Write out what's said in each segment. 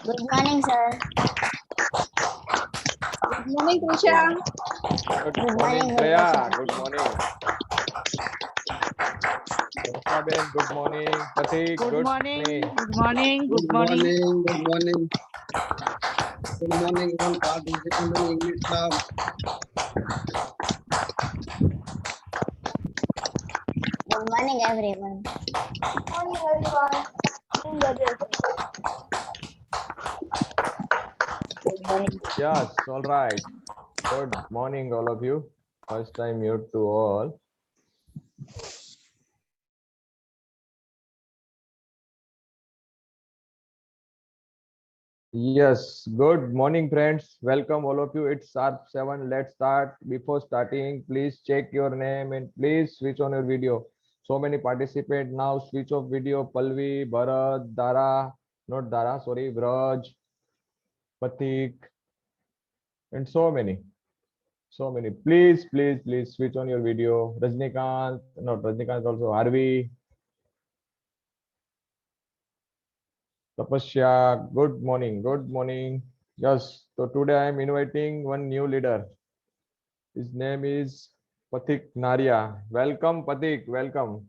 Good morning, sir. Good morning, Trisha. Good Good morning, morning, Shreya. Murtaza. Good morning. Sarashaben, good morning. Pratik, Good good morning. morning. Good morning. Good Good morning. morning. Good morning. Good morning, all participants in English club. Good morning, everyone. Good morning, everyone. Good morning. Yes, all right. Good morning, all of you. First time mute to all. Yes, good morning, friends. Welcome, all of you. It's sharp 7. Let's start. Before starting, please check your name and please switch on your video. So many participants now. Switch off video. Palvi, Bharat, Dara, not Dara, sorry, Vraj, Patik, and so many. So many. Please, please, please switch on your video. Rajnikant, not Rajnikant, also Harvi, Tapasya. Good morning. Good morning. Yes. So today I am inviting one new leader. His name is Pathik Naria. Welcome, Pathik. Welcome.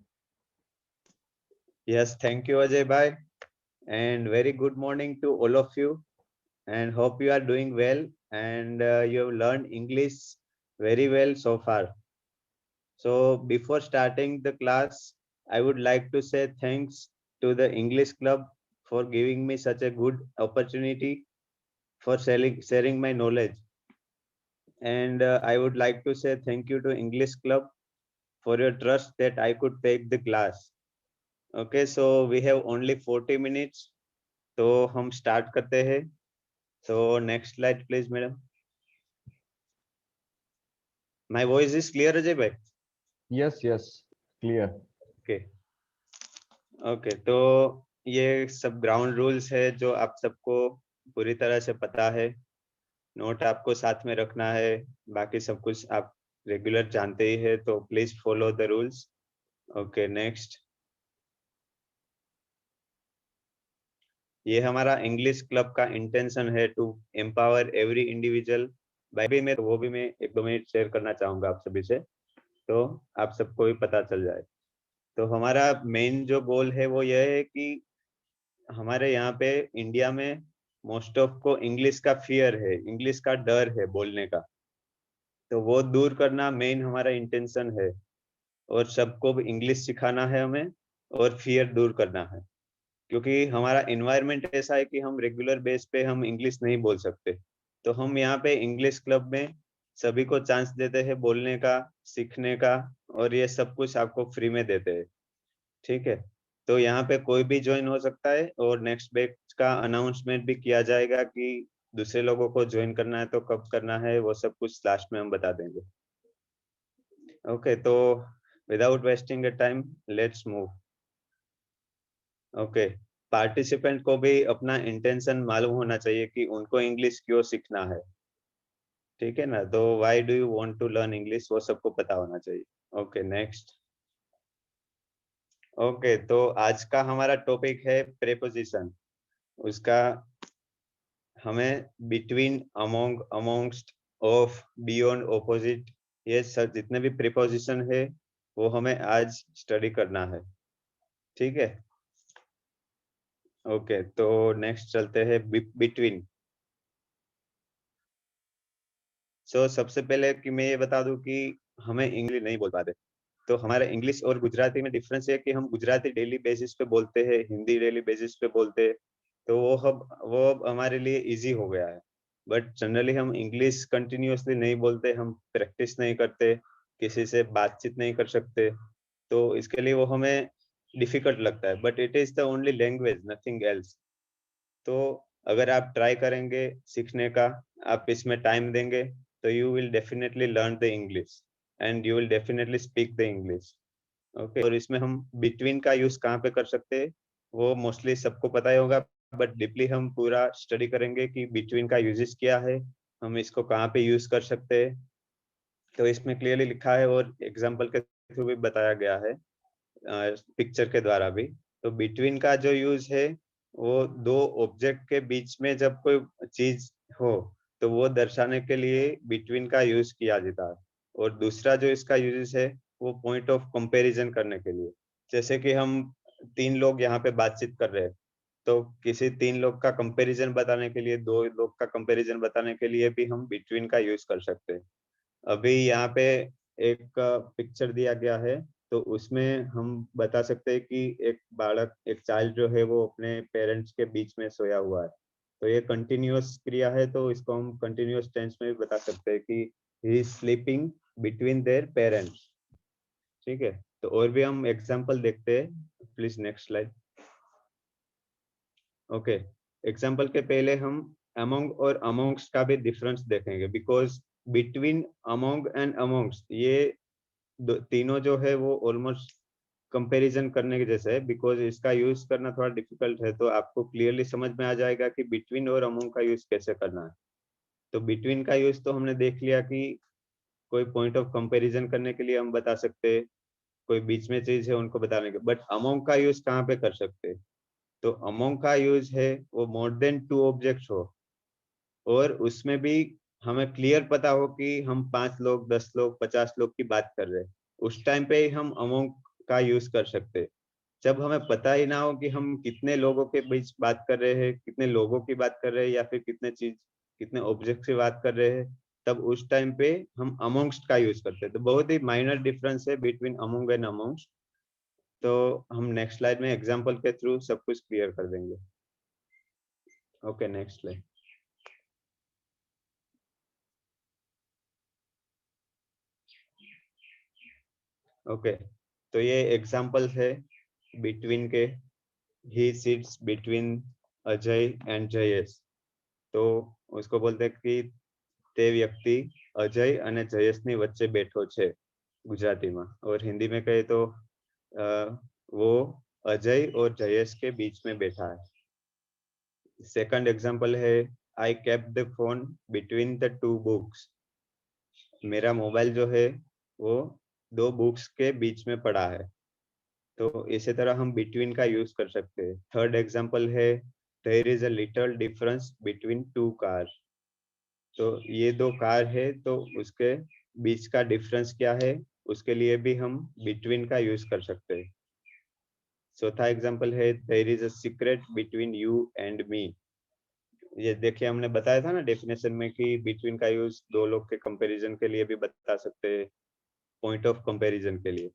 Yes, thank you, Ajay Bhai, and very good morning to all of you. And hope you are doing well and you have learned English very well so far. So before starting the class, I would like to say thanks to the English Club for giving me such a good opportunity for sharing my knowledge. And I would like to say thank you to English Club for your trust that I could take the class. Okay, so we have only 40 minutes. तो हम start करते हैं. So next slide please, madam. My voice is clear, Ajay bhai? Yes, yes, clear. Okay. Okay, तो ये सब ground rules है जो आप सबको पूरी तरह से पता है. नोट आपको साथ में रखना है. बाकी सब कुछ आप रेगुलर जानते ही है, तो please follow the rules. Okay, next. ये हमारा इंग्लिश क्लब का इंटेंशन है टू एम्पावर एवरी इंडिविजुअल. बाई में वो भी मैं 1-2 मिनट शेयर करना चाहूंगा आप सभी से, तो आप सबको भी पता चल जाए. तो हमारा मेन जो गोल है वो यह है कि हमारे यहाँ पे इंडिया में मोस्ट ऑफ को इंग्लिश का फियर है, इंग्लिश का डर है बोलने का. तो वो दूर करना मेन हमारा इंटेंशन है, और सबको इंग्लिश सिखाना है हमें, और फियर दूर करना है. क्योंकि हमारा एनवायरनमेंट ऐसा है कि हम रेगुलर बेस पे हम इंग्लिश नहीं बोल सकते. तो हम यहाँ पे इंग्लिश क्लब में सभी को चांस देते हैं बोलने का, सीखने का, और ये सब कुछ आपको फ्री में देते हैं. ठीक है, तो यहाँ पे कोई भी ज्वाइन हो सकता है, और नेक्स्ट बैच का अनाउंसमेंट भी किया जाएगा कि दूसरे लोगों को ज्वाइन करना है तो कब करना है, वो सब कुछ लास्ट में हम बता देंगे. ओके, तो without wasting time let's move. Okay, participant को भी अपना इंटेंशन मालूम होना चाहिए कि उनको इंग्लिश क्यों सीखना है. ठीक है ना, तो why do you want to learn English, वो सबको पता होना चाहिए. Okay, next. ओके, तो आज का हमारा टॉपिक है प्रीपोजिशन. उसका हमें between, among, amongst, of, beyond, opposite, ये सब जितने भी प्रीपोजिशन है वो हमें आज स्टडी करना है. ठीक है. ओके, तो नेक्स्ट चलते हैं बिटवीन. सो सबसे पहले कि मैं ये बता दूं कि हमें इंग्लिश नहीं बोल पाते. तो हमारा इंग्लिश और गुजराती में डिफरेंस है कि हम गुजराती डेली बेसिस पे बोलते हैं, हिंदी डेली बेसिस पे बोलते हैं, तो वो अब हमारे लिए इजी हो गया है. बट जनरली हम इंग्लिश कंटिन्यूअसली नहीं बोलते, हम प्रैक्टिस नहीं करते, किसी से बातचीत नहीं कर सकते, तो इसके लिए वो हमें डिफिकल्ट लगता है. But it is the only language, nothing else. तो अगर आप ट्राई करेंगे सीखने का, आप इसमें टाइम देंगे, तो you will definitely learn the English and you will definitely speak the English. Okay, और इसमें हम बिटवीन का यूज कहाँ पे कर सकते हैं वो मोस्टली सबको पता ही होगा, बट डीपली हम पूरा स्टडी करेंगे कि बिटवीन का यूजेस क्या है, हम इसको कहाँ पे यूज कर सकते हैं. तो इसमें क्लियरली लिखा है और एग्जाम्पल के थ्रू भी बताया गया है, पिक्चर के द्वारा भी. तो बिटवीन का जो यूज है वो दो ऑब्जेक्ट के बीच में जब कोई चीज हो तो वो दर्शाने के लिए बिटवीन का यूज किया जाता है। और दूसरा जो इसका यूज है वो पॉइंट ऑफ कंपैरिजन करने के लिए। जैसे कि हम 3 लोग यहाँ पे बातचीत कर रहे हैं, तो किसी 3 लोग का कंपैरिजन बताने के लिए, 2 लोग का कंपैरिजन बताने के लिए भी हम बिटवीन का यूज कर सकते हैं। अभी यहाँ पे एक पिक्चर दिया गया है, तो उसमें हम बता सकते हैं कि एक बालक, एक चाइल्ड जो है वो अपने पेरेंट्स के बीच में सोया हुआ है। तो ये कंटिन्यूअस क्रिया है, तो इसको हम कंटिन्यूअस टेंस में भी बता सकते हैं कि he is sleeping between their parents. ठीक है, तो और भी हम एग्जांपल देखते हैं। Please next slide. Okay, example के पहले हम अमोंग और अमोंग्स्ट का भी डिफरेंस देखेंगे, बिकॉज बिटवीन, अमोंग एंड अमोंग्स्ट, ये तीनों जो है वो ऑलमोस्ट कंपैरिजन करने के जैसे है। बिकॉज इसका यूज करना थोड़ा डिफिकल्ट है, तो आपको क्लियरली समझ में आ जाएगा कि बिटवीन और अमोंग का यूज कैसे करना है। तो बिटवीन का यूज तो हमने देख लिया कि कोई पॉइंट ऑफ कंपैरिजन करने के लिए हम बता सकते हैं, कोई बीच में चीज है उनको बताने के। बट अमोंग का यूज कहाँ पे कर सकते हैं? तो अमोंग का यूज है वो मोर देन 2 ऑब्जेक्ट्स हो, और उसमें भी हमें क्लियर पता हो कि हम 5 लोग, 10 लोग, 50 लोग की बात कर रहे हैं। उस टाइम पे ही हम अमोंग का यूज कर सकते हैं। जब हमें पता ही ना हो कि हम कितने लोगों के बीच बात कर रहे हैं, कितने लोगों की बात कर रहे हैं, या फिर कितने ऑब्जेक्ट की बात कर रहे हैं, तब उस टाइम पे हम अमोंगस्ट का यूज करते हैं। तो बहुत ही माइनर डिफरेंस है बिटवीन अमोंग एंड अमोंगस्ट। तो हम नेक्स्ट स्लाइड में एग्जांपल के थ्रू सब कुछ क्लियर कर देंगे। Okay, next slide. ओके, तो ये एग्जांपल है बिटवीन के। He sits between Ajay and Jayesh. तो उसको बोलते हैं कि તે વ્યક્તિ અજય અને જયેશની વચ્ચે બેઠો છે, ગુજરાતીમાં। और हिंदी में कहे तो वो अजय और जयेश के बीच में बैठा है। सेकंड एग्जांपल है I kept the phone between the 2 books. मेरा मोबाइल जो है वो 2 बुक्स के बीच में पड़ा है। तो इसी तरह हम बिटवीन का यूज कर सकते हैं। थर्ड एग्जांपल है there is a little difference between 2 cars. तो ये 2 कार है, तो उसके बीच का डिफरेंस क्या है, उसके लिए भी हम बिटवीन का यूज कर सकते हैं। चौथा एग्जांपल है there is a secret between you and me. ये देखिए, हमने बताया था ना डेफिनेशन में कि बिटवीन का यूज 2 लोग के कंपैरिजन के लिए भी बता सकते हैं, पॉइंट ऑफ कंपैरिजन के लिए।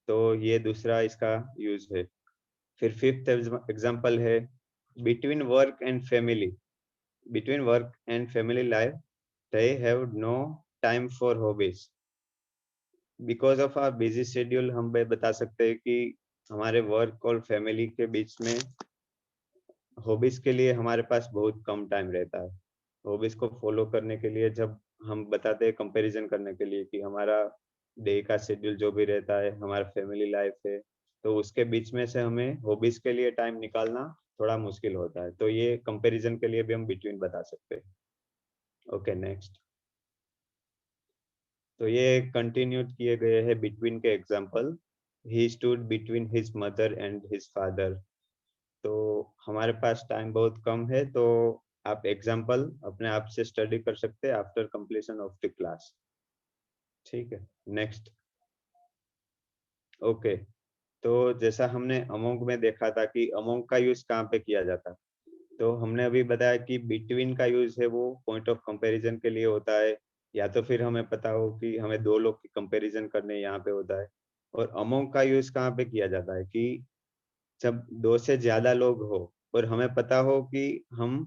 तो ये दूसरा इसका यूज है। फिर फिफ्थ एग्जांपल है between work and family. Between work and family life they have no time for hobbies because of our busy schedule। हम बता सकते हैं कि हमारे वर्क और फैमिली के बीच में हॉबीज के लिए हमारे पास बहुत कम टाइम रहता है। हॉबीज को फॉलो करने के लिए जब हम बताते हैं कंपैरिजन करने के लिए कि हमारा डे का शेड्यूल जो भी रहता है, हमारा फैमिली लाइफ है, तो उसके बीच में से हमें हॉबीज के लिए टाइम निकालना थोड़ा मुश्किल होता है। तो ये कंपैरिजन के लिए भी हम बिटवीन बता सकते हैं। Okay, next. तो ये कंटिन्यूड किए गए हैं बिटवीन के example. He stood between his mother and his father. तो हमारे पास टाइम बहुत कम है, तो आप एग्जांपल अपने आप से स्टडी कर सकते हैं after completion of the class. ठीक है, नेक्स्ट। ओके, तो जैसा हमने अमोंग में देखा था कि अमोंग का यूज कहाँ पे किया जाता है, तो हमने अभी बताया कि बिटवीन का यूज है वो पॉइंट ऑफ कंपैरिजन के लिए होता है, या तो फिर हमें पता हो कि हमें 2 लोग की कंपैरिजन करने यहाँ पे होता है। और अमोंग का यूज कहाँ पे किया जाता है कि जब 2 से ज्यादा लोग हो और हमें पता हो कि हम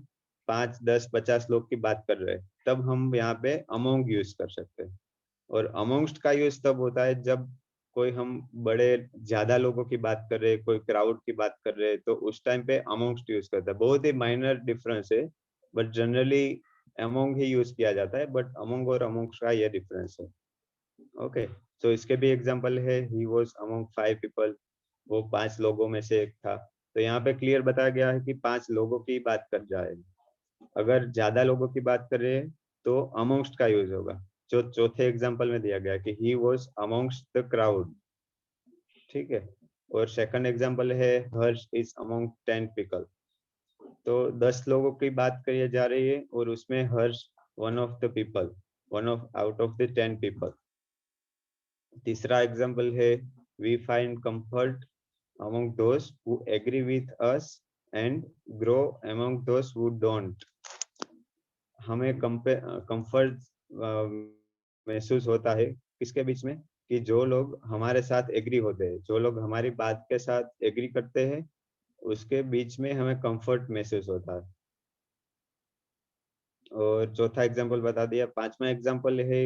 5, 10, 50 लोग की बात कर रहे हैं, तब हम यहाँ पे अमोंग यूज कर सकते हैं। और अमोंगस्ट का यूज तब होता है जब कोई हम बड़े ज्यादा लोगों की बात कर रहे हैं, कोई क्राउड की बात कर रहे हैं, तो उस टाइम पे अमोंगस्ट यूज करता है। बहुत ही माइनर डिफरेंस है, but generally among he use किया जाता है। बट अमोंग और अमोंगस्ट का ये डिफरेंस है। ओके, तो इसके भी एग्जांपल है ही वाज अमोंग 5 पीपल। वो 5 लोगों में से एक था। तो यहाँ पे क्लियर बताया गया है कि 5 लोगों की बात कर जाए। अगर ज्यादा लोगों की बात कर रहे हैं तो अमोंगस्ट का यूज होगा, जो चौथे एग्जांपल में दिया गया कि he was amongst the crowd. ठीक है, और सेकंड एग्जांपल है हर्ष इज अमोंग 10 पीपल। तो 10 लोगों की बात करी जा रही है और उसमें Harsh one of the people, one of out of the 10 people. तीसरा एग्जाम्पल है we find comfort among those who agree with us and grow among those who don't। हमें कंफर्ट महसूस होता है किसके बीच में, कि जो लोग हमारे साथ एग्री होते हैं, जो लोग हमारी बात के साथ एग्री करते हैं, उसके बीच में हमें कंफर्ट महसूस होता है। और चौथा एग्जाम्पल बता दिया। पांचवा एग्जाम्पल है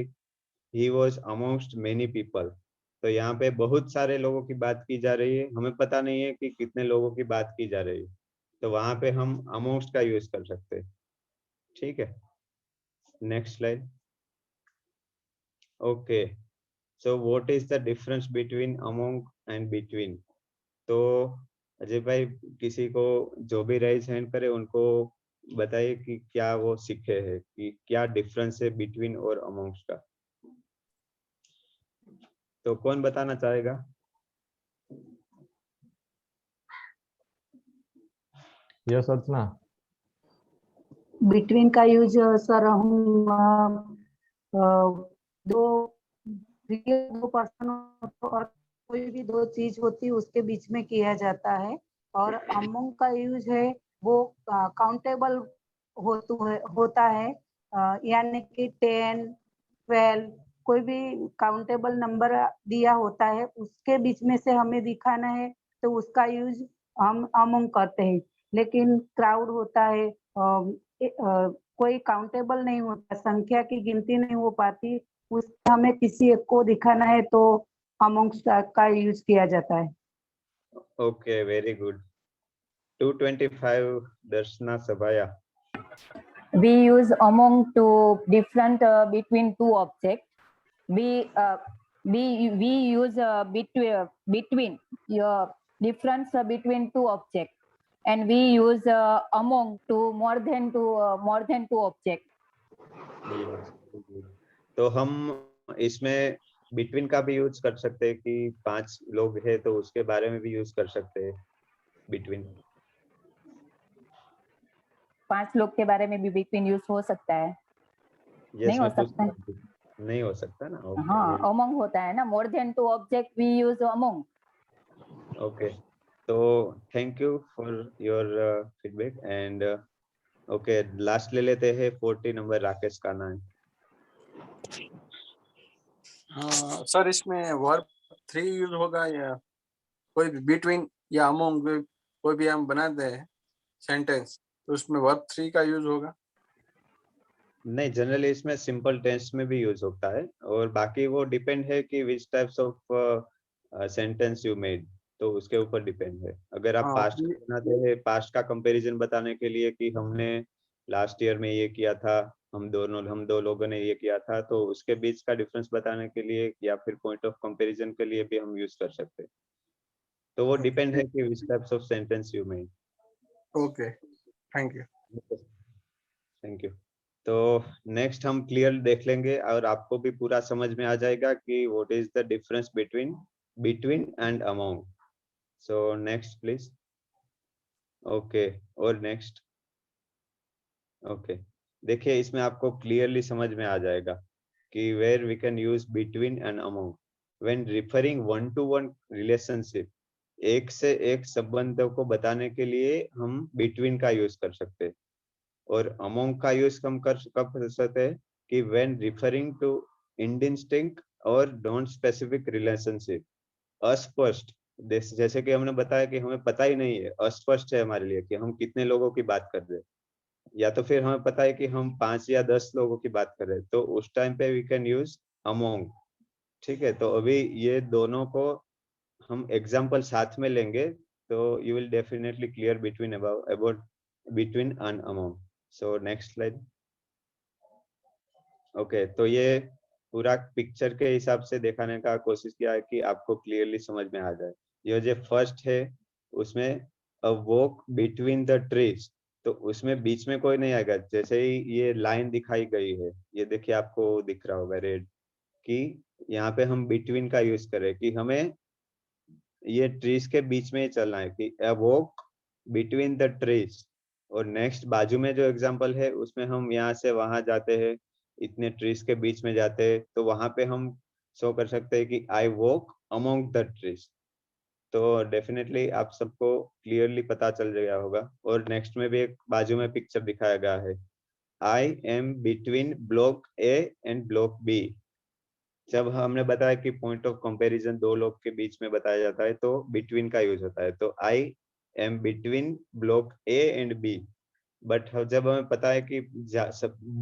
he was amongst many people। तो यहाँ पे बहुत सारे लोगों की बात की जा रही है, हमें पता नहीं है कि कितने लोगों की बात की जा रही है, तो वहां पे हम amongst का यूज कर सकते हैं। ठीक है, next slide. Okay, so what is the difference between among and between। तो अजय भाई, किसी को जो भी राइज हैंड करे उनको बताइए कि क्या वो सीखे हैं, कि क्या डिफरेंस है बिटवीन और amongst का। तो कौन बताना चाहेगा? यस अर्चना। बिटवीन का यूज सर हम दो पर्सन और कोई भी दो चीज होती है उसके बीच में किया जाता है। और अमंग का यूज है वो काउंटेबल होता है, यानी कि 10, 12 कोई भी काउंटेबल नंबर दिया होता है, उसके बीच में से हमें दिखाना है तो उसका यूज हम अमंग करते हैं। लेकिन क्राउड होता है, कोई काउंटेबल नहीं होता, संख्या की गिनती नहीं हो पाती, उसमें हमें किसी एक को दिखाना है तो अमंग्स का यूज किया जाता है। Okay, very good. 225 दर्शना सभाया। We use among to different between two objects. We use between your difference between two objects, and we use among to more than two objects. तो हम इसमें बिटवीन का भी यूज कर सकते हैं कि 5 लोग हैं तो उसके बारे में भी यूज कर सकते हैं बिटवीन। 5 लोग के बारे में भी between यूज हो सकता है। नहीं हो सकता है। नहीं हो सकता ना। हाँ, among होता है ना, more than two object we use among। Okay, तो thank you for your feedback and okay, last ले लेते हैं 40 नंबर राकेश का नाम। सर इसमें वर्ब 3 यूज होगा या कोई भी बिटवीन या अमोंग कोई भी हम बनाते हैं सेंटेंस तो उसमें वर्ब 3 का यूज होगा? नहीं, जनरली इसमें सिंपल टेंस में भी यूज होता है और बाकी वो डिपेंड है कि which types of sentence you made, तो उसके ऊपर डिपेंड है। अगर आप पास्ट बनाते हैं, पास्ट का कंपैरिजन बताने के लिए कि हमने लास्ट ईयर में ये किया था, हम दो लोगों ने ये किया था, तो उसके बीच का डिफरेंस बताने के लिए या फिर पॉइंट ऑफ कंपैरिजन के लिए भी हम यूज कर सकते हैं। तो वो डिपेंड है कि which types of sentence you made. Okay, thank you. Thank you. तो नेक्स्ट हम क्लियर देख लेंगे और आपको भी पूरा समझ में आ जाएगा कि what is the difference between and among. So next please. Okay, और नेक्स्ट। ओके, देखिए इसमें आपको क्लियरली समझ में आ जाएगा कि where we can use between and among when referring one to one relationship. एक से एक संबंधों को बताने के लिए हम बिटवीन का यूज कर सकते हैं, और अमोंग का यूज कब कर सकते हैं कि व्हेन रिफरिंग टू इंडिस्टिंक्ट और नॉन स्पेसिफिक रिलेशनशिप। अस्पष्ट, जैसे कि हमने बताया कि हमें पता ही नहीं है, अस्पष्ट है हमारे लिए कि हम कितने लोगों की बात कर रहे हैं, या तो फिर हमें पता है कि हम 5 या 10 लोगों की बात कर रहे हैं, तो उस टाइम पे वी कैन यूज अमोंग। ठीक है, तो अभी ये दोनों को हम एग्जाम्पल साथ में लेंगे तो you will definitely clear between about between and among. So next slide. Okay, तो ये पूरा पिक्चर के हिसाब से दिखाने का कोशिश किया है कि आपको क्लियरली समझ में आ जाए। ये जो फर्स्ट है उसमें a walk between the trees, तो उसमें बीच में कोई नहीं आएगा। जैसे ही ये लाइन दिखाई गई है, ये देखिए आपको दिख रहा होगा रेड, कि यहाँ पे हम बिटवीन का यूज करें कि हमें ये ट्रीज के बीच में ही चलना है, कि a walk between the trees. और नेक्स्ट बाजू में जो एग्जांपल है उसमें हम यहाँ से वहां जाते हैं, इतने ट्रीज के बीच में जाते हैं, तो वहां पे हम शो कर सकते हैं कि I walk among the trees. तो डेफिनेटली आप सबको क्लियरली पता चल गया होगा। और नेक्स्ट में भी एक बाजू में पिक्चर दिखाया गया है, I am between block A and block B. जब हमने बताया कि पॉइंट ऑफ कंपैरिजन दो लोग के बीच में बताया जाता है तो बिटवीन का यूज होता है, तो I am between block A and B. But जब हमें पता है कि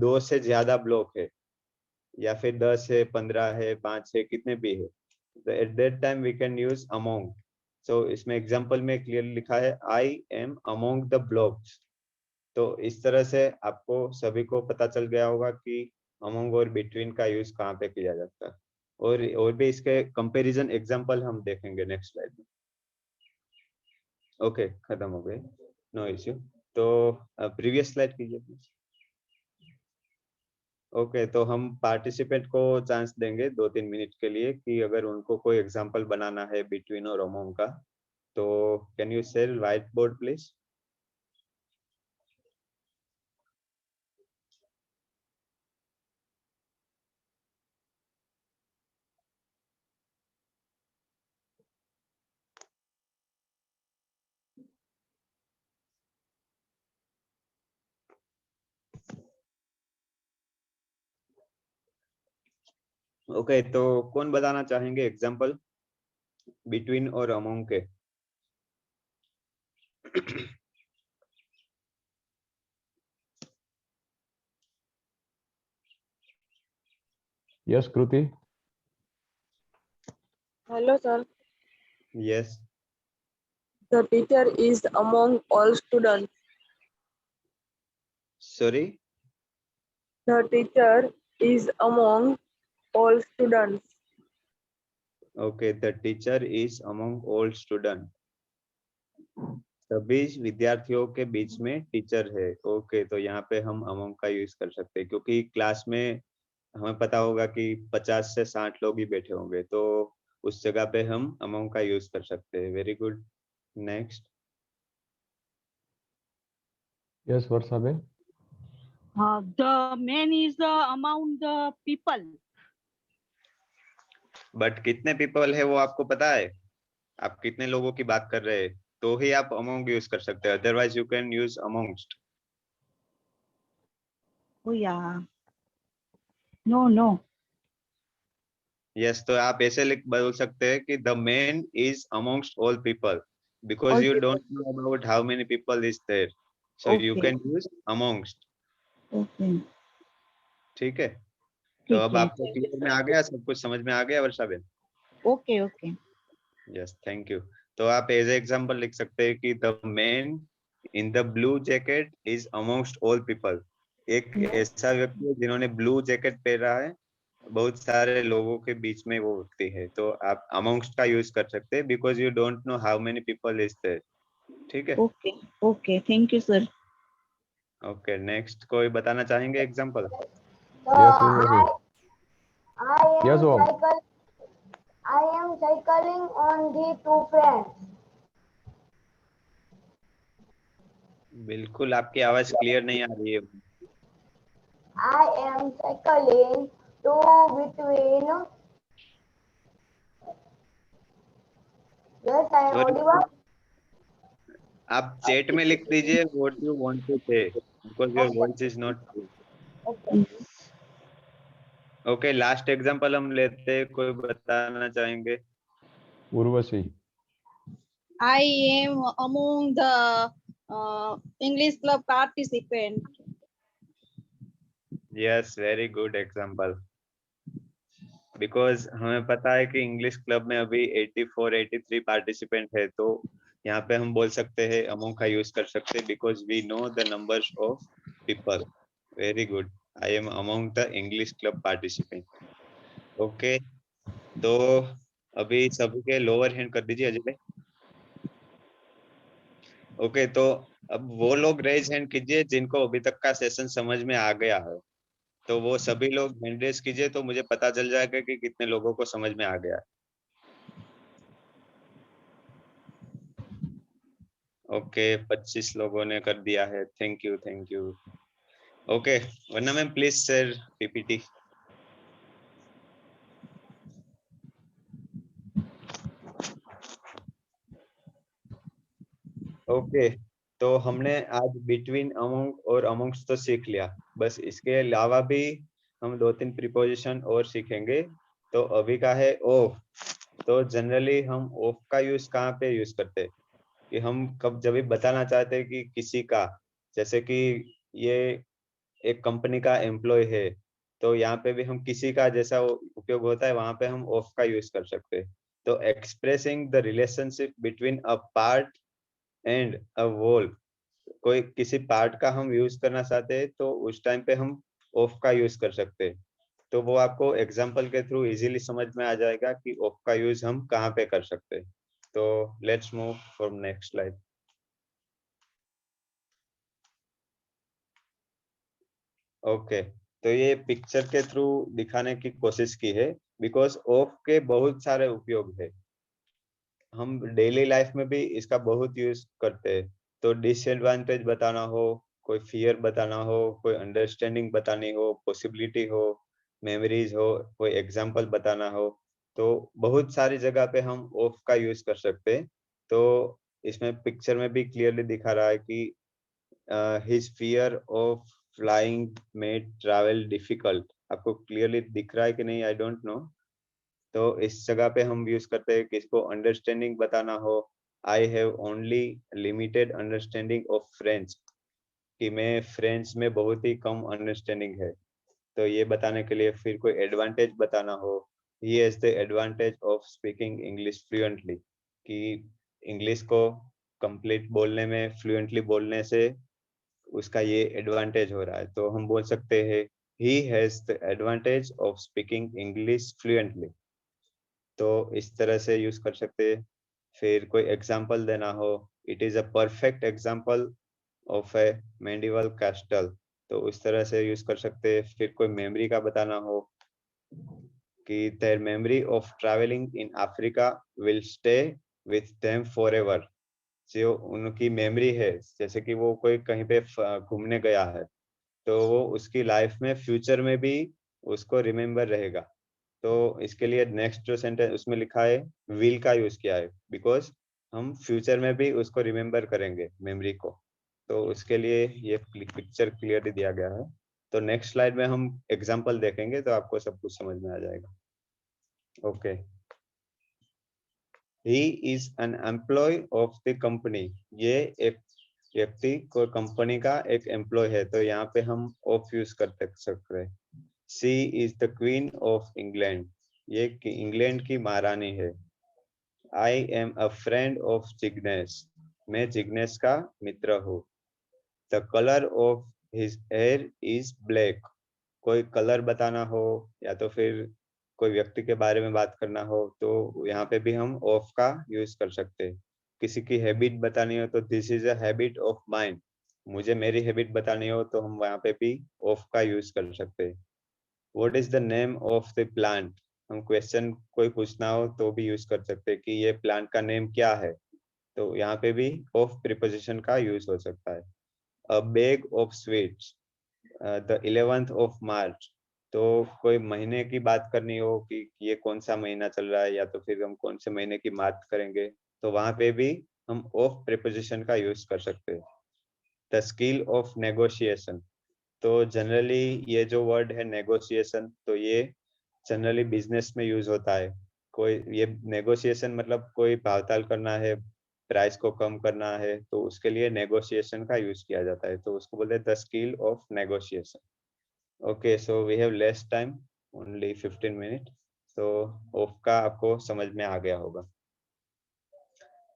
दो से ज्यादा ब्लॉक है या फिर 10 है, 15 है, 5 है, कितने भी है, तो at that time we can use among. So इसमें एग्जांपल में क्लियरली लिखा है I am among the blocks. तो इस तरह से आपको सभी को पता चल गया होगा कि अमोंग और बिटवीन का यूज कहाँ पे किया जाता है। और भी इसके कंपैरिजन एग्जांपल हम देखेंगे नेक्स्ट स्लाइड में। ओके, खत्म हो गए, नो इश्यू। तो प्रीवियस स्लाइड कीजिए प्लीज। ओके, तो हम पार्टिसिपेंट को चांस देंगे 2-3 मिनट के लिए कि अगर उनको कोई एग्जांपल बनाना है बिटवीन और अमोंग का, तो can you share white board please. Okay, तो कौन बताना चाहेंगे एग्जांपल बिटवीन और अमोंग के। Yes, Kruti. Hello, sir. Yes, The teacher is among all students. Sorry, The teacher is among all students. Okay, the teacher is among all student. सभी विद्यार्थियों के बीच में टीचर है। ओके, तो यहाँ पे हम अमोंग का यूज कर सकते हैं क्योंकि क्लास में हमें पता होगा कि 50 से 60 लोग ही बैठे होंगे, तो उस जगह पे हम अमोंग का यूज कर सकते हैं। Very good, next. Yes, Varshaben. The man is among the people. But कितने पीपल है वो आपको पता है? आप कितने लोगों की बात कर रहे हैं, तो ही आप अमोंग यूज कर सकते हैं, otherwise you can use amongst. Oh yeah. No. Yes, तो आप ऐसे लिख बोल सकते हैं कि the man is amongst all people, because All you people. Don't know about how many people is there, so you Okay. Can use amongst. Okay. ठीक है, तो ठीक अब है. आपको क्लियर में आ गया, सब कुछ समझ में आ गया Varsha ben? Okay. Yes, thank you. तो आप एज एग्जांपल लिख सकते हैं कि the man in the blue jacket is amongst all people. एक ऐसा व्यक्ति है जिन्होंने ब्लू जैकेट पहना है, बहुत सारे लोगों के बीच में वो व्यक्ति है, तो आप अमोंगस्ट का यूज कर सकते हैं because you don't know how many people is there. ठीक है, Okay. Thank you, sir. Okay, next कोई बताना चाहेंगे example? Yes, Urvashi. I Yes, am Om. cycling on the two friends. बिल्कुल आपकी आवाज क्लियर नहीं आ रही है। I am cycling to between. Yes, I am Sorry, audible. आप चैट में लिख दीजिए व्हाट यू वांट टू से because your voice is not clear. Okay. Okay, last example हम लेते हैं, कोई बताना चाहेंगे? Urvashi. I am among the English club participant. Yes, very good example, because हमें पता है कि इंग्लिश क्लब में अभी 84-83 पार्टिसिपेंट है, तो यहाँ पे हम बोल सकते हैं अमोंग का यूज कर सकते हैं because we know the numbers of people. Very good, I am among the English club participant. Okay, तो अभी सभी के लोअर हैंड कर दीजिए अजय। ओके, तो अब वो लोग रेज हैंड कीजिए जिनको अभी तक का सेशन समझ में आ गया है, तो वो सभी लोग हैंड रेज कीजिए, तो मुझे पता चल जाएगा कि कितने लोगों को समझ में आ गया। ओके 25 लोगों ने कर दिया है, thank you thank you. Okay Varna ma'am please share PPT. Okay तो हमने आज बिटवीन अमोंग और अमोंग्स तो सीख लिया, बस इसके अलावा भी हम 2-3 प्रीपोजिशन और सीखेंगे। तो अभी का है ऑफ। तो जनरली हम ऑफ का यूज कहाँ पे यूज करते हैं कि हम कब जब भी बताना चाहते हैं कि किसी का, जैसे कि ये एक कंपनी का एम्प्लॉय है, तो यहाँ पे भी हम किसी का जैसा उपयोग होता है वहां पे हम ऑफ का यूज कर सकते हैं। तो expressing the relationship between a part and a whole, कोई किसी पार्ट का हम यूज करना चाहते हैं तो उस टाइम पे हम ऑफ का यूज कर सकते हैं। तो वो आपको एग्जांपल के थ्रू इजीली समझ में आ जाएगा कि ऑफ का यूज हम कहाँ पे कर सकते हैं। तो let's move from next slide. Okay तो ये पिक्चर के थ्रू दिखाने की कोशिश की है बिकॉज ऑफ के बहुत सारे उपयोग है, हम डेली लाइफ में भी इसका बहुत यूज करते हैं। तो डिसएडवांटेज बताना हो, कोई फियर बताना हो, कोई अंडरस्टैंडिंग बतानी हो, पॉसिबिलिटी हो, मेमोरीज हो, कोई एग्जांपल बताना हो, तो बहुत सारी जगह पे हम ऑफ का यूज कर सकते हैं। तो इसमें पिक्चर में भी क्लियरली दिखा रहा है कि his fear of flying made travel difficult. आपको क्लियरली दिख रहा है कि नहीं आई डोंट नो। तो इस जगह पे हम यूज करते हैं किसको अंडरस्टैंडिंग बताना हो, I have only limited understanding of French, कि मैं फ्रेंच में बहुत ही कम अंडरस्टैंडिंग है, तो ये बताने के लिए। फिर कोई एडवांटेज बताना हो, he has the advantage of speaking English fluently, कि इंग्लिश को कंप्लीट बोलने में, फ्लुएंटली बोलने से उसका ये एडवांटेज हो रहा है। तो हम बोल सकते हैं he has the advantage of speaking English fluently. तो इस तरह से यूज कर सकते हैं। फिर कोई एग्जांपल देना हो, it is a perfect example of A medieval castle, तो उस तरह से यूज कर सकते हैं। फिर कोई मेमोरी का बताना हो कि there memory of travelling in Africa will stay with them forever, जो उनकी मेमोरी है, जैसे कि वो कोई कहीं पे घूमने गया है तो वो उसकी लाइफ में फ्यूचर में भी उसको रिमेम्बर रहेगा। तो इसके लिए नेक्स्ट जो सेंटेंस उसमें लिखा है विल का यूज किया है बिकॉज हम फ्यूचर में भी उसको रिमेम्बर करेंगे मेमोरी को। तो उसके लिए ये पिक्चर क्लियरली दिया गया है। तो नेक्स्ट स्लाइड में हम एग्जांपल देखेंगे तो आपको सब कुछ समझ में आ जाएगा। Okay he is an employee of the company, ये एक व्यक्ति कोई कंपनी का एक एम्प्लॉय है, तो यहाँ पे हम ऑफ यूज कर सकते हैं। She is the queen of England, ये इंग्लैंड की महारानी है। I am a friend of Jignesh, मैं जिग्नेश का मित्र हूँ। The colour of his here is black, कोई कलर बताना हो या तो फिर कोई व्यक्ति के बारे में बात करना हो तो यहाँ पे भी हम ऑफ का यूज कर सकते हैं। किसी की हैबिट बतानी हो तो this is a habit of mind, मुझे मेरी हैबिट बतानी हो तो हम वहाँ पे भी ऑफ का यूज कर सकते हैं। What is the name of the plant, हम क्वेश्चन कोई पूछना हो तो भी यूज कर सकते हैं कि ये प्लांट का नेम क्या है, तो यहाँ पे भी ऑफ प्रीपोजिशन का यूज हो सकता है। अ bag of sweets, the 11th of March, तो कोई महीने की बात करनी हो कि ये कौन सा महीना चल रहा है या तो फिर हम कौन से महीने की बात करेंगे तो वहां पे भी हम ऑफ प्रीपोजिशन का यूज कर सकते हैं। द स्किल ऑफ नेगोशिएशन, तो जनरली ये जो वर्ड है नेगोशिएशन, तो ये जनरली बिजनेस में यूज होता है। कोई ये नेगोशिएशन मतलब कोई भावताल करना है, प्राइस को कम करना है, तो उसके लिए नेगोशिएशन का यूज किया जाता है, तो उसको बोलते हैं the skill of negotiation. Okay so we have less time, only 15 minute, तो ऑफ का आपको समझ में आ गया होगा।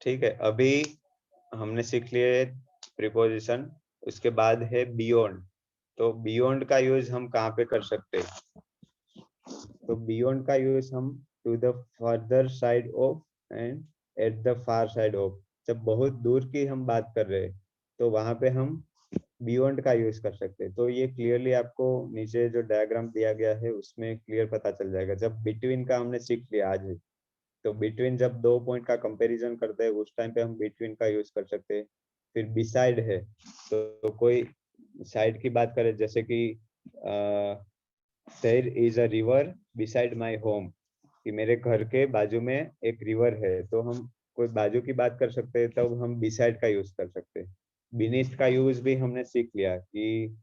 ठीक है, अभी हमने सीख लिए प्रीपोजिशन, उसके बाद है बियॉन्ड। तो बियॉन्ड का यूज हम कहाँ पे कर सकते हैं, तो बियॉन्ड का यूज हम to the further side of and at the far side of, जब बहुत दूर की हम बात कर रहे हैं तो वहां पे हम बियॉन्ड का यूज कर सकते हैं। तो ये क्लियरली आपको नीचे जो डायग्राम दिया गया है उसमें क्लियर पता चल जाएगा। जब बिटवीन का हमने सीख लिया आज, तो बिटवीन जब 2 पॉइंट का कंपैरिजन करते हैं उस टाइम पे हम बिटवीन का यूज कर सकते हैं। फिर बिसाइड है, तो कोई साइड की बात करें, जैसे कि there is a river beside my home, कि मेरे घर के बाजू में एक रिवर है, तो हम कोई बाजू की बात कर सकते हैं, तब हम बिसाइड का यूज कर सकते हैं। बीनीथ का यूज भी हमने सीख लिया कि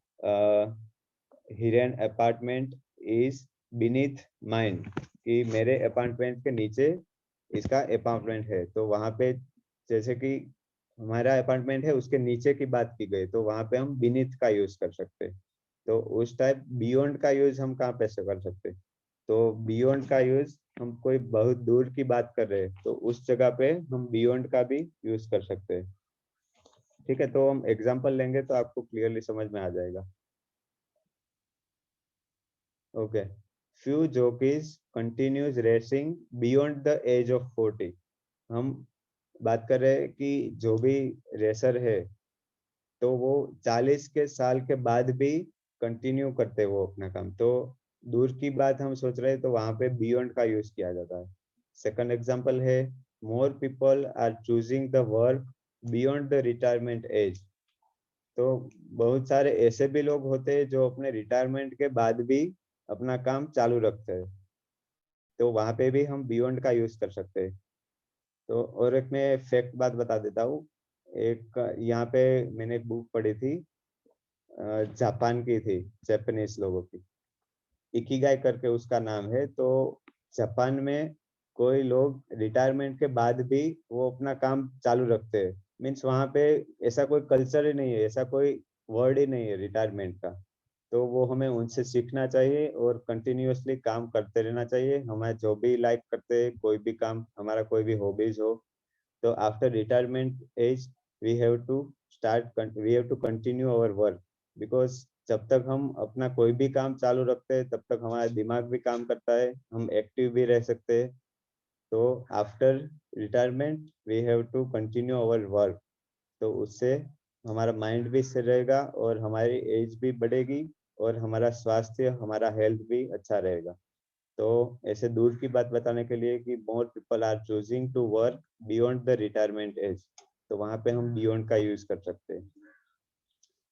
हिरन अपार्टमेंट इज बीनीथ माइन, कि मेरे अपार्टमेंट के नीचे इसका अपार्टमेंट है, तो वहां पे जैसे कि हमारा अपार्टमेंट है उसके नीचे की बात की गई, तो वहां पे हम बीनीथ का यूज कर सकते हैं। तो उस टाइप बियॉन्ड का यूज हम कहाँ पे से कर सकते हैं? तो बियॉन्ड का यूज हम कोई बहुत दूर की बात कर रहे हैं, तो उस जगह पे हम बियॉन्ड का भी यूज कर सकते हैं। ठीक है, तो हम एग्जांपल लेंगे तो आपको क्लियरली समझ में आ जाएगा। Okay, few jockeys continues racing beyond the age of 40। हम बात कर रहे हैं कि जो भी रेसर है तो वो 40 के साल के बाद भी कंटिन्यू करते हैं वो अपना काम, तो दूर की बात हम सोच रहे हैं तो वहां पे बियॉन्ड का यूज किया जाता है। सेकंड एग्जांपल है more people are choosing the work beyond the retirement age. तो बहुत सारे ऐसे भी लोग होते हैं जो अपने रिटायरमेंट के बाद भी अपना काम चालू रखते हैं, तो वहां पे भी हम बियॉन्ड का यूज कर सकते हैं। तो और एक मैं फैक्ट बात बता देता हूँ। एक यहाँ पे मैंने एक बुक पढ़ी थी, जापान की थी, जापानीज लोगों की, इकिगाई करके उसका नाम है। तो जापान में कोई लोग रिटायरमेंट के बाद भी वो अपना काम चालू रखते हैं, मीन्स वहाँ पे ऐसा कोई कल्चर ही नहीं है, ऐसा कोई वर्ड ही नहीं है रिटायरमेंट का। तो वो हमें उनसे सीखना चाहिए और कंटिन्यूअसली काम करते रहना चाहिए। हमें जो भी लाइक करते हैं, कोई भी काम, हमारा कोई भी हॉबीज हो, तो after retirement age we have to continue our work, because जब तक हम अपना कोई भी काम चालू रखते हैं तब तक हमारा दिमाग भी काम करता है, हम एक्टिव भी रह सकते हैं। तो after retirement we have to continue our work, तो उससे हमारा माइंड भी स्थिर रहेगा और हमारी एज भी बढ़ेगी और हमारा स्वास्थ्य, हमारा हेल्थ भी अच्छा रहेगा। तो ऐसे दूर की बात बताने के लिए कि more people are choosing to work beyond the retirement age, तो वहां पे हम बियॉन्ड का यूज कर सकते हैं।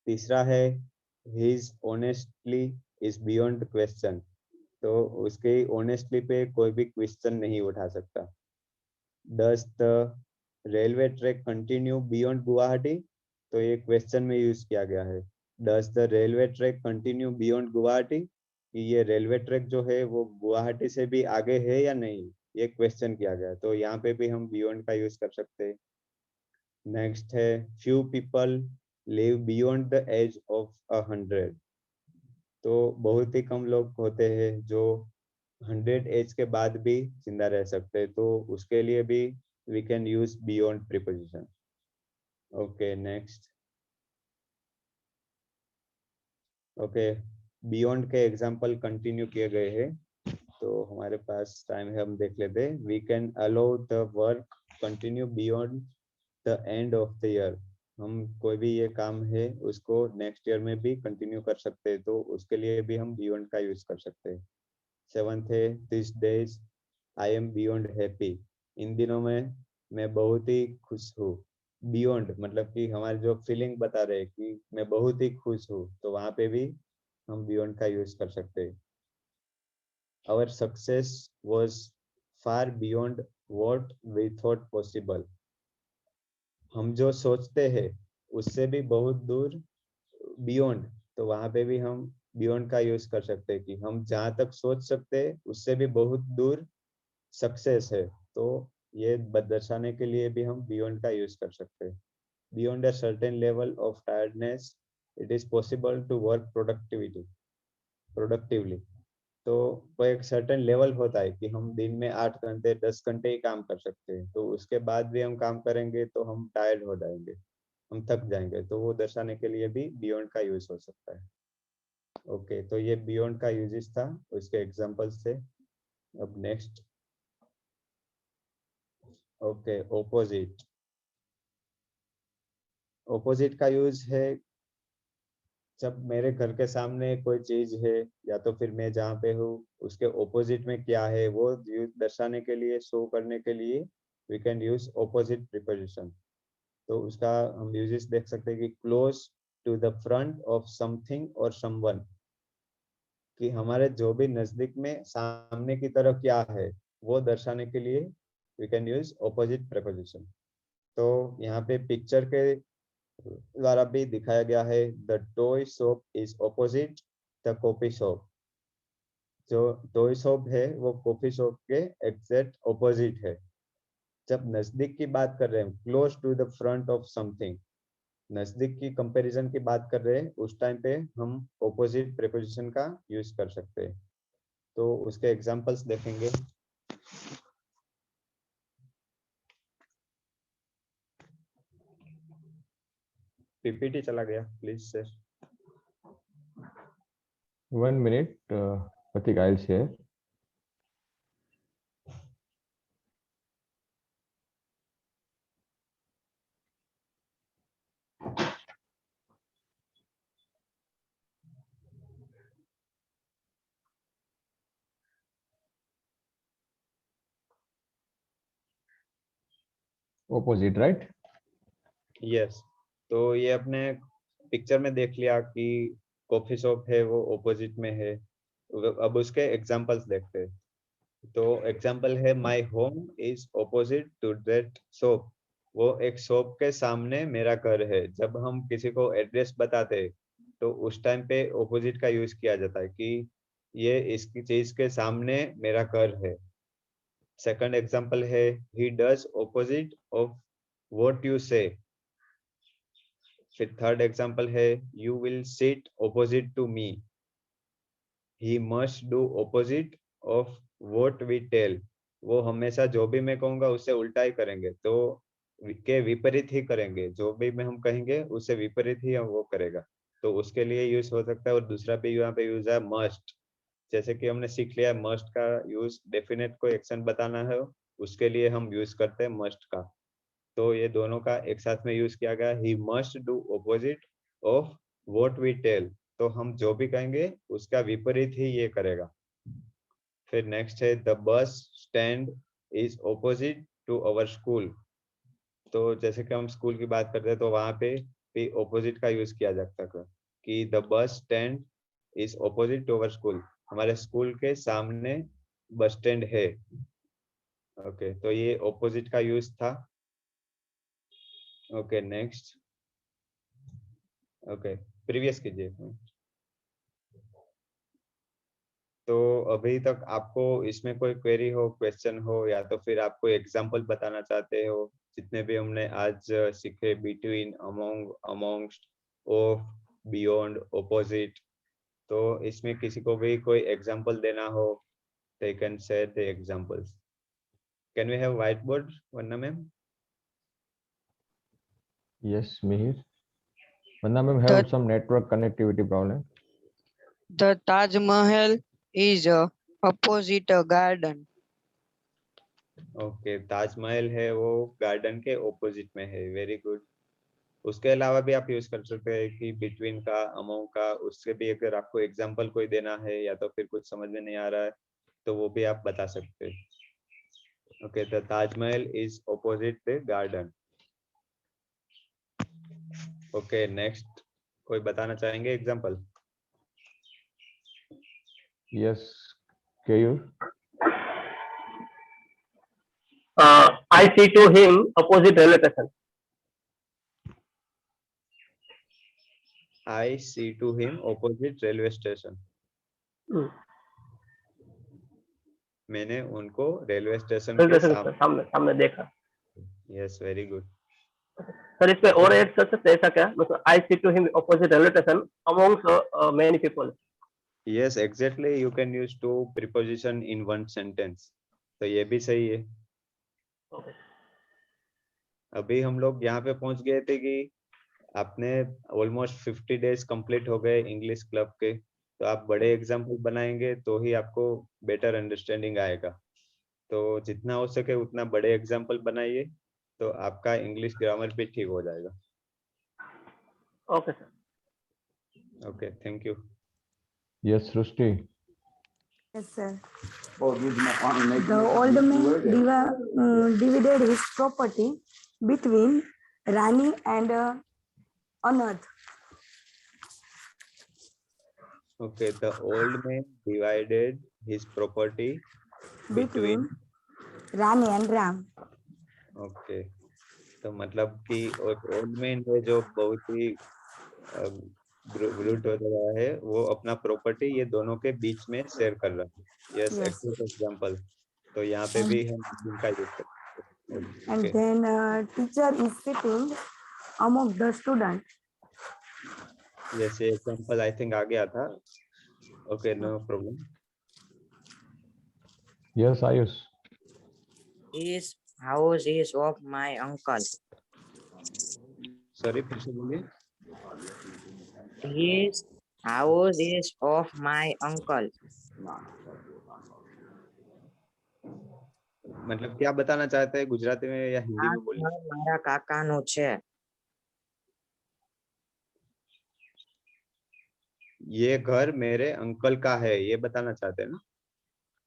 तीसरा है his honestly is beyond question, तो उसके ऑनेस्टली पे कोई भी क्वेश्चन नहीं उठा सकता। Does the railway track continue beyond Guwahati, तो ये क्वेश्चन में यूज किया गया है। Does the railway track continue beyond Guwahati, कि ये रेलवे ट्रैक जो है वो गुवाहाटी से भी आगे है या नहीं, ये क्वेश्चन किया गया है, तो यहाँ पे भी हम बियॉन्ड का यूज कर सकते हैं। नेक्स्ट है few people live beyond the age of 100, तो बहुत ही कम लोग होते हैं जो 100 एज के बाद भी जिंदा रह सकते हैं, तो उसके लिए भी we can use beyond preposition। okay, next। okay, beyond के एग्जांपल कंटिन्यू किए गए हैं, तो हमारे पास टाइम है, हम देख लेते हैं। we can allow the work continue beyond the end of the year, हम कोई भी ये काम है उसको नेक्स्ट ईयर में भी कंटिन्यू कर सकते हैं, तो उसके लिए भी हम beyond का यूज कर सकते हैं। 7th है this days I am beyond happy, इन दिनों में मैं बहुत ही खुश हूँ। बियॉन्ड मतलब कि हमारी जो फीलिंग बता रहे हैं कि मैं बहुत ही खुश हूँ, तो वहां पे भी हम बियॉन्ड का यूज कर सकते हैं। Our success was far beyond what we thought possible, हम जो सोचते हैं उससे भी बहुत दूर, बियॉन्ड, तो वहां पे भी हम बियॉन्ड का यूज कर सकते हैं कि हम जहाँ तक सोच सकते हैं उससे भी बहुत दूर सक्सेस है, तो ये दर्शाने के लिए भी हम बियॉन्ड का यूज कर सकते हैं। Beyond a certain level of tiredness it is possible to work productively, तो वो एक सर्टेन लेवल होता है कि हम दिन में 8 घंटे 10 घंटे ही काम कर सकते हैं, तो उसके बाद भी हम काम करेंगे तो हम टायर्ड हो जाएंगे, हम थक जाएंगे, तो वो दर्शाने के लिए भी बियॉन्ड का यूज हो सकता है। ओके, तो ये बियॉन्ड का यूजेस था, उसके एग्जांपल्स थे। अब नेक्स्ट, ओके, ओपोजिट। ओपोजिट का यूज है जब मेरे घर के सामने कोई चीज है या तो फिर मैं जहाँ पे हूँ उसके ऑपोजिट में क्या है वो दर्शाने के लिए, शो करने के लिए we can use opposite preposition. तो उसका हम यूजेस देख सकते हैं कि close to the front of something और समवन, कि हमारे जो भी नजदीक में सामने की तरफ क्या है वो दर्शाने के लिए we can use opposite preposition. तो यहाँ पे पिक्चर के द्वारा भी दिखाया गया है, the toy shop is opposite the coffee shop. जो टॉय शॉप है वो कॉफी शॉप के एग्जैक्ट ऑपोजिट है। जब नजदीक की बात कर रहे हैं, close to the front of something, नजदीक की कंपैरिजन की बात कर रहे हैं, उस टाइम पे हम ऑपोजिट प्रीपोजिशन का यूज कर सकते हैं। तो उसके एग्जांपल्स देखेंगे। पीपीटी चला गया please sir. 1 minute, Pratik, I'll share. Opposite, right? Yes, तो ये अपने पिक्चर में देख लिया कि कॉफी शॉप है वो ऑपोजिट में है। अब उसके एग्जांपल्स देखते हैं। तो एग्जांपल है my home is opposite to that shop. वो एक शॉप के सामने मेरा घर है। जब हम किसी को एड्रेस बताते हैं तो उस टाइम पे ऑपोजिट का यूज किया जाता है कि ये इसकी चीज के सामने मेरा घर है। सेकंड एग्जांपल है he does opposite of what you say. फिर थर्ड एग्जांपल है you will sit opposite to me. He must do opposite of what we tell. वो हमेशा जो भी मैं कहूंगा उससे उल्टा ही करेंगे, तो के विपरीत ही करेंगे। जो भी मैं हम कहेंगे उससे विपरीत ही वो करेगा। तो उसके लिए यूज हो सकता है। और दूसरा भी यहाँ पे यूज है मस्ट। जैसे कि हमने सीख लिया मस्ट का यूज डेफिनेट को एक्शन बताना है, उसके लिए हम यूज करते हैं मस्ट का। तो ये दोनों का एक साथ में यूज किया गया, he must do opposite of what we tell. तो हम जो भी कहेंगे उसका विपरीत ही ये करेगा। फिर नेक्स्ट है the bus stand is opposite to our school. तो जैसे कि हम स्कूल की बात करते हैं तो वहां पे भी ऑपोजिट का यूज किया जाता है कि the bus stand is opposite to our school. हमारे स्कूल के सामने बस स्टैंड है। ओके, तो ये ऑपोजिट का यूज था। Okay next. ओके, प्रीवियस कीजिए। तो अभी तक आपको इसमें कोई क्वेरी हो, क्वेश्चन हो, या तो फिर आप कोई एग्जांपल बताना चाहते हो जितने भी हमने आज सीखे, between, among, amongst, of, beyond, opposite. तो इसमें किसी को भी कोई एग्जांपल देना हो, they can share the examples. Can we have whiteboard, Vanna ma'am? Yes, Mihir. Vanna ma'am have some network connectivity problem. The Taj Mahal is opposite a garden. Okay, Taj Mahal है वो गार्डन के ऑपोजिट में है। Very good. उसके अलावा भी आप use कर सकते हैं कि बिटवीन का, अमोंग का। उससे भी अगर आपको एग्जांपल कोई देना है या तो फिर कुछ समझ में नहीं आ रहा है तो वो भी आप बता सकते हैं। Okay, the Taj Mahal is opposite the garden. Okay next, कोई बताना चाहेंगे example? Yes, Keyur. I see to him opposite railway station. I see to him opposite railway station. मैंने उनको रेलवे स्टेशन के सामने देखा। Yes, very good. सर इस पे और ऐड कर सकते हैं ऐसा क्या? मतलब I see to him opposite railway station amongst many people. Yes, exactly. You can use two preposition in one sentence. तो ये भी सही है। अभी हम लोग यहाँ पे पहुंच गए थे कि आपने ऑलमोस्ट 50 डेज कंप्लीट हो गए इंग्लिश क्लब के। तो आप बड़े एग्जाम्पल बनाएंगे तो ही आपको बेटर अंडरस्टैंडिंग आएगा। तो जितना हो सके उतना बड़े एग्जाम्पल बनाइए तो आपका इंग्लिश ग्रामर भी ठीक हो जाएगा। Okay sir. Okay, thank you. Yes, Srushti. Yes, sir. Oh, The old man divided his property between Rani and Anath. Okay, the old man divided his property between. Rani and Ram. Okay, तो मतलब कि old man है जो बहुत ही brute हो रहा है, वो अपना प्रॉपर्टी ये दोनों के बीच में शेयर कर रहा है. Yes, Yes. Except example. तो यहाँ पे भी हम इनका यूज करते हैं. And then teacher is sitting among the students. Yes, ये एग्जांपल आई थिंक आ गया था. Okay, no problem. Yes, Ayush. His house is of my uncle. Sorry, फिर से बोलिए. His house is of my uncle. मतलब क्या बताना चाहते हैं, गुजराती में या हिंदी में बोलिए. મારા કાકાનું છે. ये घर मेरे अंकल का है, ये बताना चाहते हैं ना.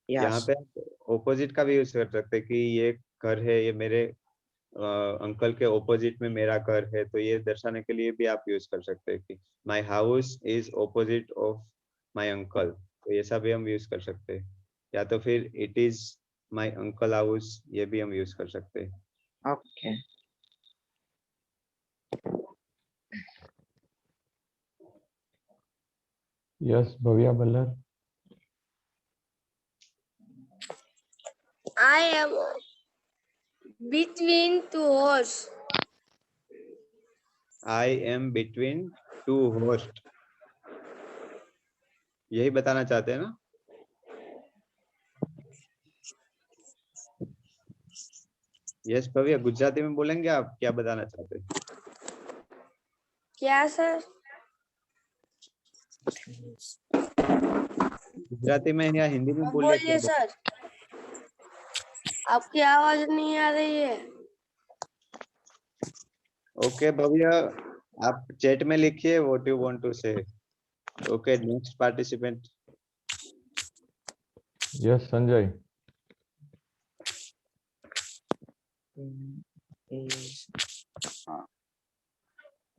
यहाँ पे ऑपोजिट का भी यूज कर सकते हैं कि ये घर है, ये मेरे अंकल के ऑपोजिट में मेरा घर है, तो ये दर्शाने के लिए भी आप यूज कर सकते हैं कि my house is opposite of my uncle, तो ऐसा भी हम यूज कर सकते हैं. या तो फिर it is my uncle house, ये भी हम यूज कर सकते हैं. Okay. Yes, Bhavya Ballar. I am between two horses. I am between two hosts. यही बताना चाहते हैं ना. यस भव्या, गुजराती में बोलेंगे आप, क्या बताना चाहते हैं. क्या सर? गुजराती में या हिंदी में बोलिए सर, आपकी आवाज नहीं आ रही है. ओके भव्या, आप चैट में लिखिए व्हाट यू वांट टू से. Okay, next participant. Yes, Sanjay.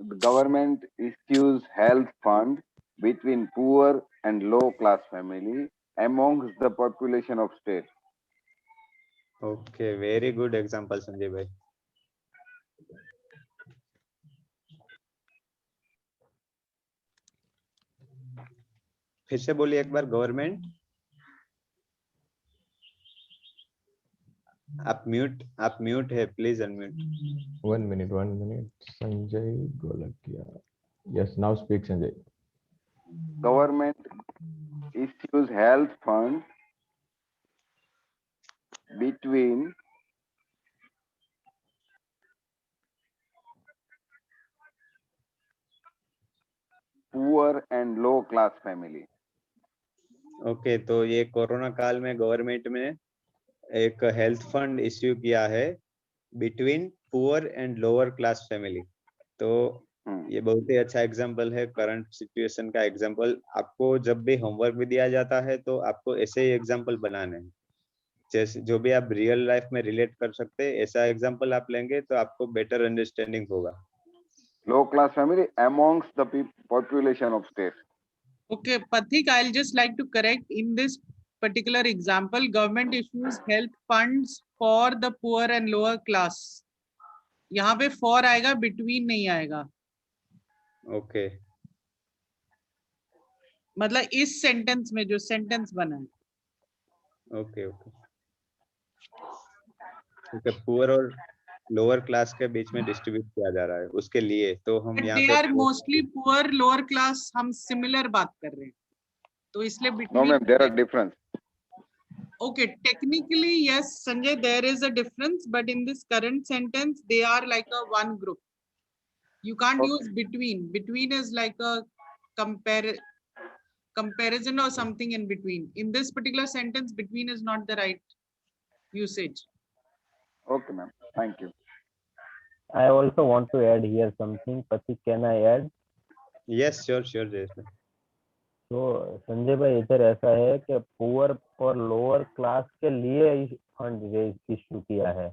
The government issues health fund between poor and low class family amongst the population of state. Okay, very good example Sanjay भाई. फिर से बोलिए एक बार. Government. आप mute है, please unmute. 1 minute. Sanjay Golakia. Yes, now speak, Sanjay. Government issues health fund between poor and low class family. Okay, तो ये corona काल में गवर्नमेंट में एक हेल्थ फंड इश्यू किया है between poor and lower class family. तो ये बहुत ही अच्छा एग्जांपल है, करंट सिचुएशन का एग्जांपल. आपको जब भी होमवर्क भी दिया जाता है तो आपको ऐसे ही एग्जांपल बनाने हैं, जैसे जो भी आप रियल लाइफ में रिलेट कर सकते हैं, ऐसा एग्जांपल आप लेंगे तो आपको बेटर अंडरस्टैंडिंग होगा. Low class family amongst the population of state. Okay, Pathik, I'll just like to correct in this particular example, government issues health funds for the poor and lower class. यहाँ पे for आएगा, between नहीं आएगा. Okay, मतलब इस sentence में जो sentence बना है. Okay, okay. ओके, पुअर और लोअर क्लास के बीच में डिस्ट्रीब्यूट किया जा रहा है, उसके लिए तो हम यहाँ They पे are mostly poor, lower class, हम similar बात कर रहे हैं, तो इसलिए No between. ma'am, there are difference. Okay, technically yes, Sanjay, there is a difference, but in this current sentence, they are like a one group. You can't use between. Between is like a comparison or something in between. In this particular sentence, between is not the right usage. Okay ma'am, thank you. I also want to add here something. Pathik, can I add? Yes sure sure Jayesh भाई। तो संजय भाई इधर ऐसा है कि poor और lower class के लिए फंड इश्यू किया है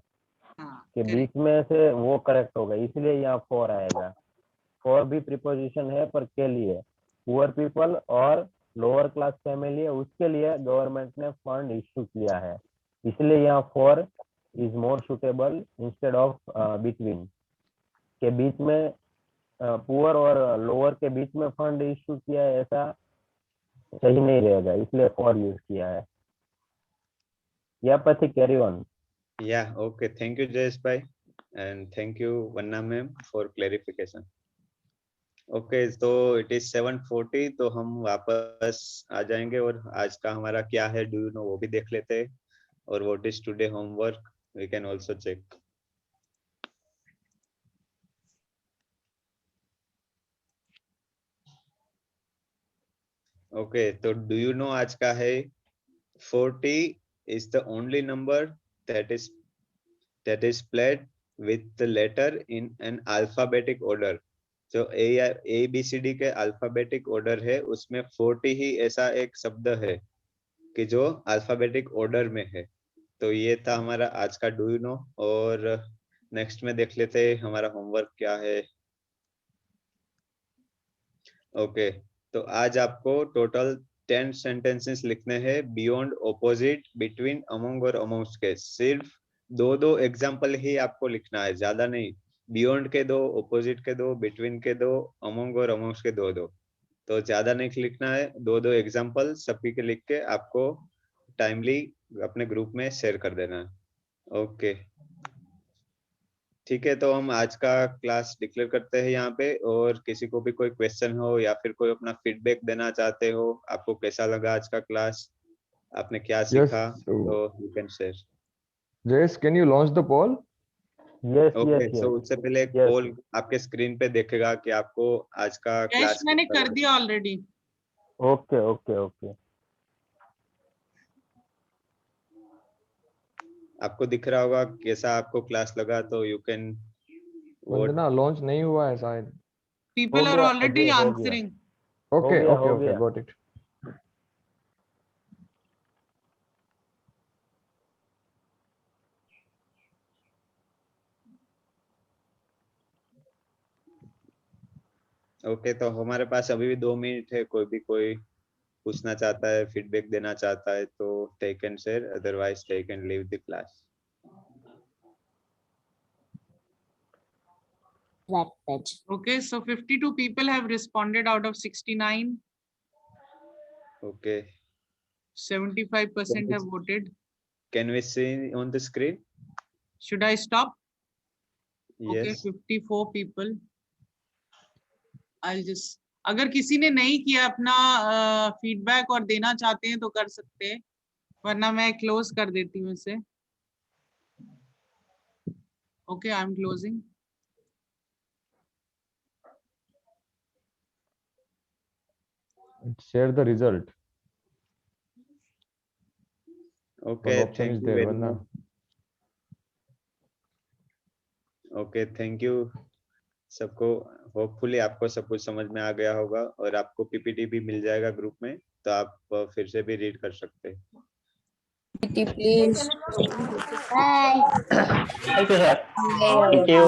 कि बीच में से वो करेक्ट होगा, इसलिए यहाँ फॉर आएगा। फॉर भी प्रीपोजिशन है पर के लिए, पुअर पीपल और लोअर क्लास फैमिली है उसके लिए गवर्नमेंट ने फंड इश्यू किया है, इसलिए यहाँ for is more suitable instead of between. के बीच में पुअर और लोअर के बीच में फंड इश्यू किया है ऐसा सही नहीं रहेगा, इसलिए फॉर यूज किया है। या पति carry on. Yeah, okay. Thank you, Jayesh bhai, and thank you, Vanna ma'am, for clarification. Okay, so it is 7:40, तो हम वापस आ जाएंगे और आज का हमारा क्या है डू यू नो वो भी देख लेते हैं, और what is today homework we can also check. Okay, तो do you know आज का है 40 is the only number that is played with the letter in an alphabetic order. जो A B C D के alphabetic order है उसमें 40 ही ऐसा एक शब्द है कि जो alphabetic order में है। तो ये था हमारा आज का डू यू नो, और नेक्स्ट में देख लेते हैं हमारा होमवर्क क्या है। ओके, तो आज आपको टोटल 10 सेंटेंसेस लिखने हैं बियॉन्ड, ऑपोजिट, बिटवीन, अमंग और अमंग्स के। सिर्फ दो एग्जाम्पल ही आपको लिखना है, ज्यादा नहीं। बियॉन्ड के 2, ऑपोजिट के 2, बिटवीन के 2, अमंग और अमंग्स के 2। तो ज्यादा नहीं लिखना है, 2 एग्जाम्पल सभी के लिख के आपको टाइमली अपने ग्रुप में शेयर कर देना है। ओके ठीक है, तो हम आज का क्लास डिक्लेयर करते हैं यहाँ पे, और किसी को भी कोई क्वेश्चन हो या फिर कोई अपना फीडबैक देना चाहते हो, आपको कैसा लगा आज का क्लास, आपने क्या सीखा, तो you can share. Jayesh, can you launch the poll? Yes, okay, yes, so yes. उससे पहले एक Yes. पोल आपके स्क्रीन पे देखेगा कि आपको आज का यस क्लास मैंने कर दिया ऑलरेडी। Okay okay okay. आपको दिख रहा होगा कैसा आपको क्लास लगा, तो यू कैन वंदना लॉन्च नहीं हुआ है शायद। People are already answering. Okay गया, ओके हो ओके गया। Got it. ओके, तो हमारे पास अभी भी 2 मिनट है, कोई पूछना चाहता है, फीडबैक देना चाहता है तो take and share, otherwise take and leave the class. Okay, so 52 people have responded out of 69. Okay. 75% have voted. Can we see on the screen? Should I stop? Okay, Yes. 54 people. I'll just, अगर किसी ने नहीं किया अपना feedback और देना चाहते हैं तो कर सकते हैं, वरना मैं क्लोज कर देती हूँ इसे। Okay, I'm closing. Share the result. Okay, One option thank is you there, very Vanna. much. Okay, thank you सबको। होपफुली आपको सब कुछ समझ में आ गया होगा, और आपको पीपीटी भी मिल जाएगा ग्रुप में, तो आप फिर से भी रीड कर सकते हैं। Please. Thank you, sir. Thank you.